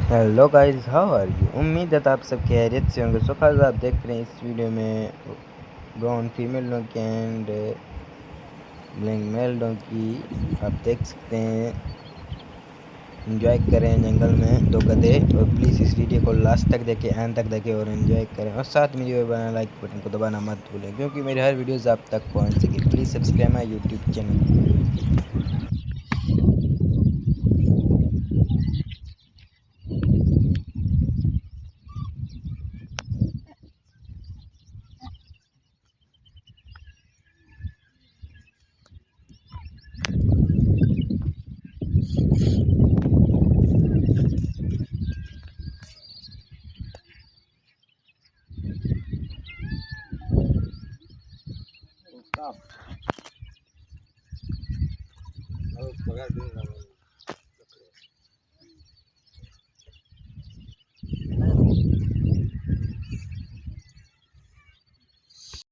Hello guys, how are you. उम्मीद है आप सब खैरियत से होंगे। सो गाइस, आप देख रहे हैं इस वीडियो में brown female donkey and black male donkey. आप देख सकते हैं, एंजॉय करें जंगल में दो गधे। और प्लीज़ इस वीडियो को लास्ट तक देखें, एंड तक देखें और एंजॉय करें। और साथ में वीडियो बनाना, लाइक बटन को दबाना मत भूलें, क्योंकि मेरे हर वीडियोस आप तक पहुंच सके। Please subscribe my YouTube channel. Stop.